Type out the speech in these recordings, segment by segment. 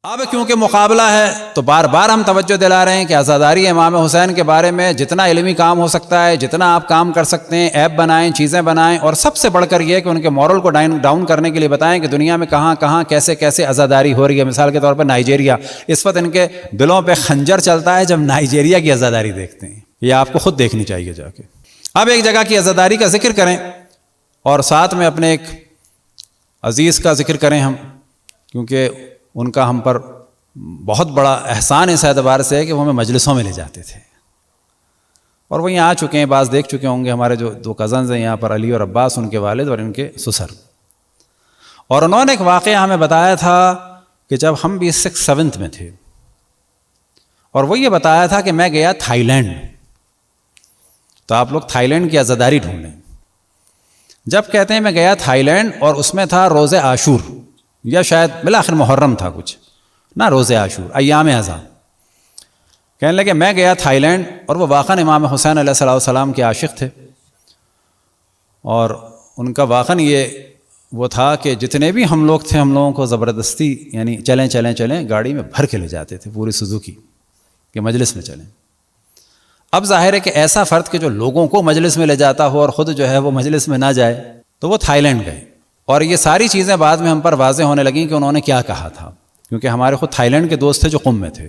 اب کیونکہ مقابلہ ہے تو بار بار ہم توجہ دلا رہے ہیں کہ عزاداری امام حسین کے بارے میں جتنا علمی کام ہو سکتا ہے، جتنا آپ کام کر سکتے ہیں، ایپ بنائیں، چیزیں بنائیں، اور سب سے بڑھ کر یہ کہ ان کے مورل کو ڈاؤن کرنے کے لیے بتائیں کہ دنیا میں کہاں کہاں کیسے کیسے عزاداری ہو رہی ہے۔ مثال کے طور پر نائجیریا، اس وقت ان کے دلوں پہ خنجر چلتا ہے جب نائجیریا کی عزاداری دیکھتے ہیں۔ یہ آپ کو خود دیکھنی چاہیے جا کے۔ اب ایک جگہ کی عزاداری کا ذکر کریں اور ساتھ میں اپنے ایک عزیز کا ذکر کریں ہم، کیونکہ ان کا ہم پر بہت بڑا احسان اس اعتبار سے ہے کہ وہ ہمیں مجلسوں میں لے جاتے تھے، اور وہ یہاں آ چکے ہیں، بعض دیکھ چکے ہوں گے، ہمارے جو دو کزنز ہیں یہاں پر، علی اور عباس، ان کے والد اور ان کے سسر، اور انہوں نے ایک واقعہ ہمیں بتایا تھا کہ جب ہم بھی 6th-7th میں تھے، اور وہ یہ بتایا تھا کہ میں گیا تھائی لینڈ۔ تو آپ لوگ تھائی لینڈ کی عزاداری ڈھونڈیں۔ جب کہتے ہیں میں گیا تھائی لینڈ، اور اس میں تھا روز عاشور، یا شاید بالآخر محرم تھا کچھ، نہ روز عاشور، ایام ازاں۔ کہنے لگے میں گیا تھائی لینڈ، اور وہ واقعاً امام حسین علیہ السلام کے عاشق تھے، اور ان کا واقعاً یہ وہ تھا کہ جتنے بھی ہم لوگ تھے، ہم لوگوں کو زبردستی یعنی چلیں چلیں چلیں گاڑی میں بھر کے لے جاتے تھے، پوری سوزوکی کہ مجلس میں چلیں۔ اب ظاہر ہے کہ ایسا فرد کہ جو لوگوں کو مجلس میں لے جاتا ہو اور خود جو ہے وہ مجلس میں نہ جائے، تو وہ تھائی لینڈ گئے، اور یہ ساری چیزیں بعد میں ہم پر واضح ہونے لگیں کہ انہوں نے کیا کہا تھا، کیونکہ ہمارے خود تھائی لینڈ کے دوست تھے جو قم میں تھے۔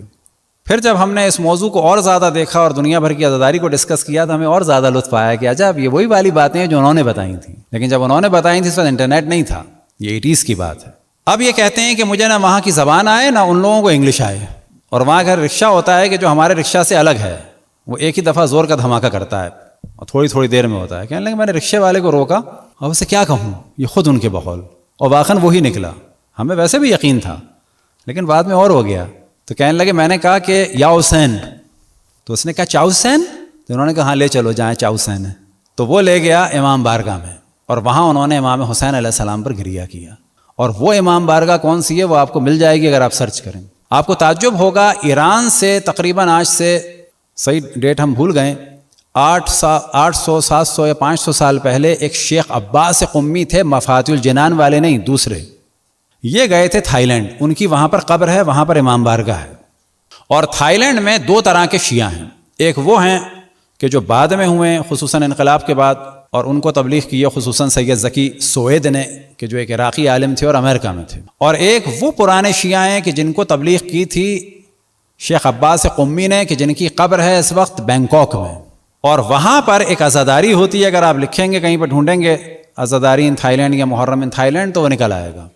پھر جب ہم نے اس موضوع کو اور زیادہ دیکھا اور دنیا بھر کی عزاداری کو ڈسکس کیا، تو ہمیں اور زیادہ لطف آیا کہ عجب یہ وہی والی باتیں ہیں جو انہوں نے بتائی تھیں، لیکن جب انہوں نے بتائی تھیں تو انٹرنیٹ نہیں تھا، یہ 80s کی بات ہے۔ اب یہ کہتے ہیں کہ مجھے نہ وہاں کی زبان آئے نہ ان لوگوں کو انگلش آئے، اور وہاں کا رکشہ ہوتا ہے کہ جو ہمارے رکشہ سے الگ ہے، وہ ایک ہی دفعہ زور کا دھماکہ کرتا ہے اور تھوڑی تھوڑی دیر میں ہوتا ہے۔ کہنے لگے میں نے رکشے والے کو روکا اور اسے کیا کہوں، یہ خود ان کے بقول، اور واقعاً وہی نکلا، ہمیں ویسے بھی یقین تھا لیکن بعد میں اور ہو گیا۔ تو کہنے لگے میں نے کہا کہ یا حسین، تو اس نے کہا چا حسین، تو انہوں نے کہا ہاں لے چلو جائیں چا حسین ہے۔ تو وہ لے گیا امام بارگاہ میں، اور وہاں انہوں نے امام حسین علیہ السلام پر گریہ کیا، اور وہ امام بارگاہ کون سی ہے وہ آپ کو مل جائے گی اگر آپ سرچ کریں۔ آپ کو تعجب ہوگا، ایران سے تقریباً آج سے صحیح ڈیٹ ہم بھول گئے، 800 700 یا 500 سال پہلے ایک شیخ عباس قمی تھے، مفاتیح الجنان والے نہیں، دوسرے، یہ گئے تھے تھائی لینڈ، ان کی وہاں پر قبر ہے، وہاں پر امام بارگاہ ہے۔ اور تھائی لینڈ میں 2 طرح کے شیعہ ہیں، ایک وہ ہیں کہ جو بعد میں ہوئے ہیں خصوصاً انقلاب کے بعد، اور ان کو تبلیغ کی ہے خصوصاً سید ذکی سوید نے، کہ جو ایک عراقی عالم تھے اور امریکہ میں تھے، اور ایک وہ پرانے شیعہ ہیں کہ جن کو تبلیغ کی تھی شیخ عباس قمی نے، کہ جن کی قبر ہے اس وقت بینکاک میں، اور وہاں پر ایک عزاداری ہوتی ہے، اگر آپ لکھیں گے کہیں پر ڈھونڈیں گے عزاداری ان تھائی لینڈ یا محرم ان تھائی لینڈ تو وہ نکل آئے گا،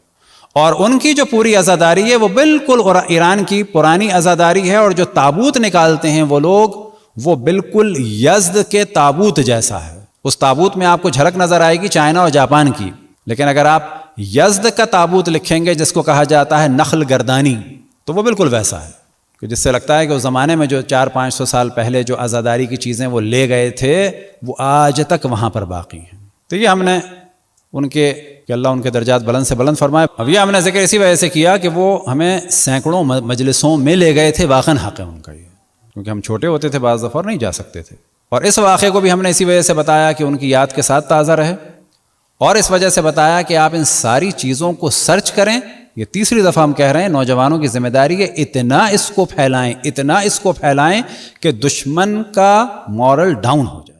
اور ان کی جو پوری عزاداری ہے وہ بالکل ایران کی پرانی عزاداری ہے، اور جو تابوت نکالتے ہیں وہ لوگ، وہ بالکل یزد کے تابوت جیسا ہے۔ اس تابوت میں آپ کو جھلک نظر آئے گی چائنا اور جاپان کی، لیکن اگر آپ یزد کا تابوت لکھیں گے جس کو کہا جاتا ہے نخل گردانی، تو وہ بالکل ویسا ہے، کہ جس سے لگتا ہے کہ اس زمانے میں جو 400-500 سال پہلے جو عزاداری کی چیزیں وہ لے گئے تھے وہ آج تک وہاں پر باقی ہیں۔ تو یہ ہم نے ان کے، کہ اللہ ان کے درجات بلند سے بلند فرمائے، اب یہ ہم نے ذکر اسی وجہ سے کیا کہ وہ ہمیں سینکڑوں مجلسوں میں لے گئے تھے، واقعاً حق ہے ان کا یہ، کیونکہ ہم چھوٹے ہوتے تھے بعض دفعہ نہیں جا سکتے تھے، اور اس واقعے کو بھی ہم نے اسی وجہ سے بتایا کہ ان کی یاد کے ساتھ تازہ رہے، اور اس وجہ سے بتایا کہ آپ ان ساری چیزوں کو سرچ کریں۔ یہ تیسری دفعہ ہم کہہ رہے ہیں نوجوانوں کی ذمہ داری ہے، اتنا اس کو پھیلائیں کہ دشمن کا مورل ڈاؤن ہو جائے۔